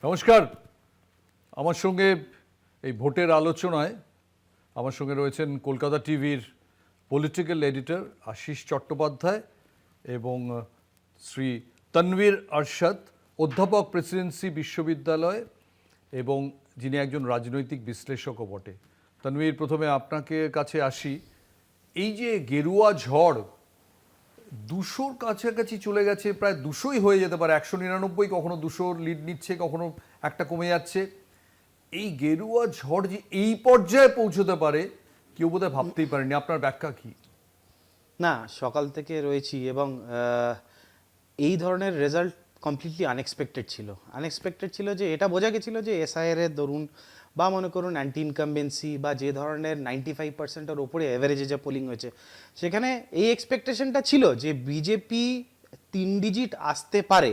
নমস্কার। আমার সঙ্গে এই ভোটের আলোচনায় আমার সঙ্গে রয়েছেন কলকাতা টিভির পলিটিক্যাল এডিটর আশিস চট্টোপাধ্যায় এবং শ্রী তনবীর আরশাদ, অধ্যাপক, প্রেসিডেন্সি বিশ্ববিদ্যালয়, এবং যিনি একজন রাজনৈতিক বিশ্লেষকও বটে। তনবীর, প্রথমে আপনাকে কাছে আসি। এই যে গেরুয়া ঝড় 200-র কাছাকাছি চলে গেছে, প্রায় 200ই হয়ে যেতে পারে, 199, কখনো 200 লিড নিচ্ছে, কখনো একটা কমে যাচ্ছে। এই গেরুয়া ঝড় যে এই পর্যায়ে পৌঁছতে পারে কেউ বোধহয় ভাবতেই পারেনি। আপনার ব্যাখ্যা কি? না, সকাল থেকে রয়েছি এবং এই ধরনের রেজাল্ট কমপ্লিটলি আনএক্সপেক্টেড ছিল যে এটা বোঝা গেছিল যে এসআইআর এর দরুন বা মনে করুন অ্যান্টি ইনকামবেন্সি বা যে ধরনের 95%-এর ওপরে এভারেজে যে পোলিং হয়েছে, সেখানে এই এক্সপেকটেশনটা ছিল যে বিজেপি 3 ডিজিট আসতে পারে।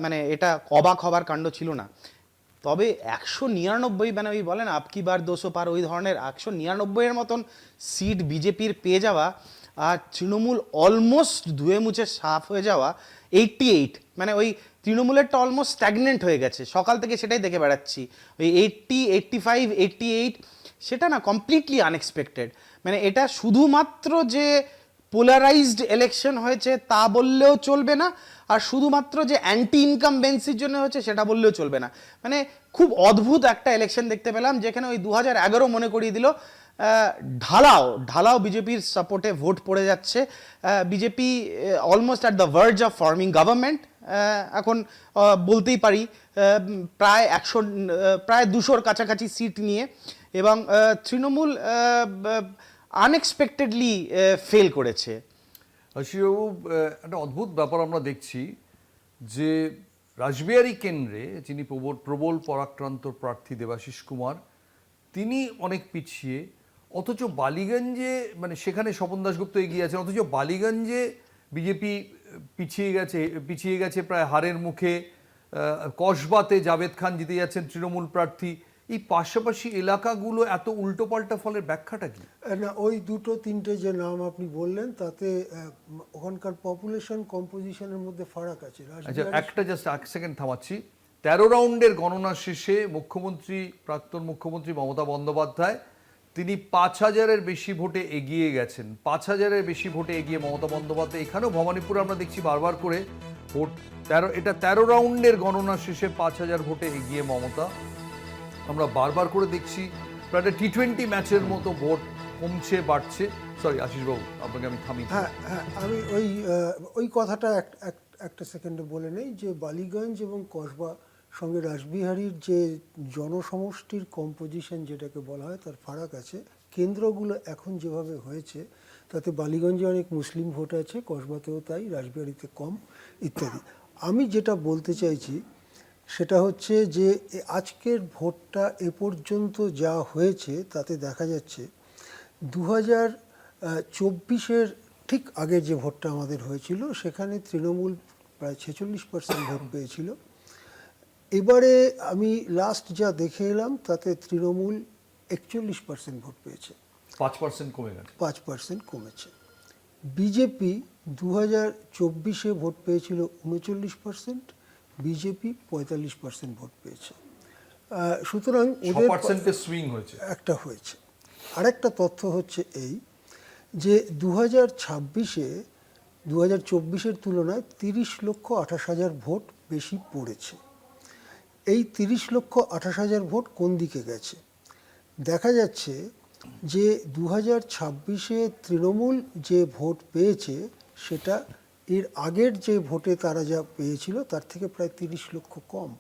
মানে এটা অবাক হবার কাণ্ড ছিল না। তবে 199, মানে ওই বলেন আপকি বার 200 পার, ওই ধরনের 199-এর মতন সিট বিজেপির পেয়ে যাওয়া, আর তৃণমূল অলমোস্ট ধুয়ে মুছে সাফ হয়ে যাওয়া 88, মানে ওই তৃণমূলেরটা অলমোস্ট স্ট্যাগনেন্ট হয়ে গেছে। সকাল থেকে সেটাই দেখে বেড়াচ্ছি, ওই 80, 85, 88, সেটা না কমপ্লিটলি আনএক্সপেক্টেড। মানে এটা শুধুমাত্র যে পোলারাইজড ইলেকশন হয়েছে তা বললেও চলবে না, আর শুধুমাত্র যে অ্যান্টি ইনকামবেন্সির জন্য হচ্ছে সেটা বললেও চলবে না। মানে খুব অদ্ভুত একটা ইলেকশন দেখতে পেলাম, যেখানে ওই 2011 মনে করিয়ে দিল। ঢালাও বিজেপির সাপোর্টে ভোট পড়ে যাচ্ছে। BJP almost at the verge of forming government. এখন বলতেই পারি প্রায় 200-র কাছাকাছি সিট নিয়ে, এবং তৃণমূল আনএক্সপেক্টেডলি ফেল করেছে। আশিসবাবু, একটা অদ্ভুত ব্যাপার আমরা দেখছি যে রাসবিহারী কেন্দ্রে যিনি প্রবল পরাক্রান্ত প্রার্থী দেবাশিস কুমার, তিনি অনেক পিছিয়ে, অথচ বালিগঞ্জে, মানে সেখানে স্বপন দাশগুপ্ত এগিয়ে আছেন, অথচ বালিগঞ্জে বিজেপি পিছিয়ে গেছে প্রায় হারের মুখে। কসবাতে জাভেদ খান জিতে যাচ্ছেন তৃণমূল প্রার্থী। এই পাশাপাশি এলাকাগুলো এত উল্টোপাল্টা ফলের ব্যাখ্যাটা কি? না, ওই দুটো তিনটে যে নাম আপনি বললেন তাতে ওখানকার পপুলেশন কম্পোজিশনের মধ্যে ফারাক আছে। আচ্ছা, একটা জাস্ট এক সেকেন্ড থামাচ্ছি। 13 রাউন্ডের গণনা শেষে প্রাক্তন মুখ্যমন্ত্রী মমতা বন্দ্যোপাধ্যায়, তিনি 5000-এর বেশি ভোটে এগিয়ে গেছেন। 5000-এর বেশি ভোটে এগিয়ে মমতা বন্দ্যোপাধ্যায়, এখানেও ভবানীপুরে আমরা দেখছি বারবার করে ভোট 13 রাউন্ডের গণনা শেষে 5000 ভোটে এগিয়ে মমতা। আমরা বারবার করে দেখছি প্রায় T20 ম্যাচের মতো ভোট কমছে বাড়ছে। সরি আশিসবাবু, আপনাকে আমি থামি। হ্যাঁ, আমি ওই কথাটা একটা সেকেন্ডে বলে নেই যে বালিগঞ্জ এবং কসবা সঙ্গে রাসবিহারীর যে জনসমষ্টির কম্পোজিশন যেটাকে বলা হয় তার ফারাক আছে। কেন্দ্রগুলো এখন যেভাবে হয়েছে তাতে বালিগঞ্জে অনেক মুসলিম ভোট আছে, কসবাতেও তাই, রাসবিহারীতে কম, ইত্যাদি। আমি যেটা বলতে চাইছি সেটা হচ্ছে যে আজকের ভোটটা এ পর্যন্ত যা হয়েছে তাতে দেখা যাচ্ছে 2024-এর ঠিক আগের যে ভোটটা আমাদের হয়েছিল সেখানে তৃণমূল প্রায় 46% ভোট পেয়েছিল। এবারে আমি লাস্ট যা দেখে এলাম তাতে তৃণমূল 41% ভোট পেয়েছে, 5% কমে গেছে, 5% কমেছে। বিজেপি 2024-এ ভোট পেয়েছিল 39%, বিজেপি 45% ভোট পেয়েছে। সুতরাং ওদের সুইং হয়েছে, একটা হয়েছে। আরেকটা তথ্য হচ্ছে এই যে 2024-এর তুলনায় 30,28,000 ভোট বেশি পড়েছে। এই 30,28,000 ভোট কোন দিকে গেছে? দেখা যাচ্ছে যে 2026-এ তৃণমূল যে ভোট পেয়েছে সেটা এর আগের যে ভোটে তারা যা পেয়েছিল তার থেকে প্রায় 30 লক্ষ কম।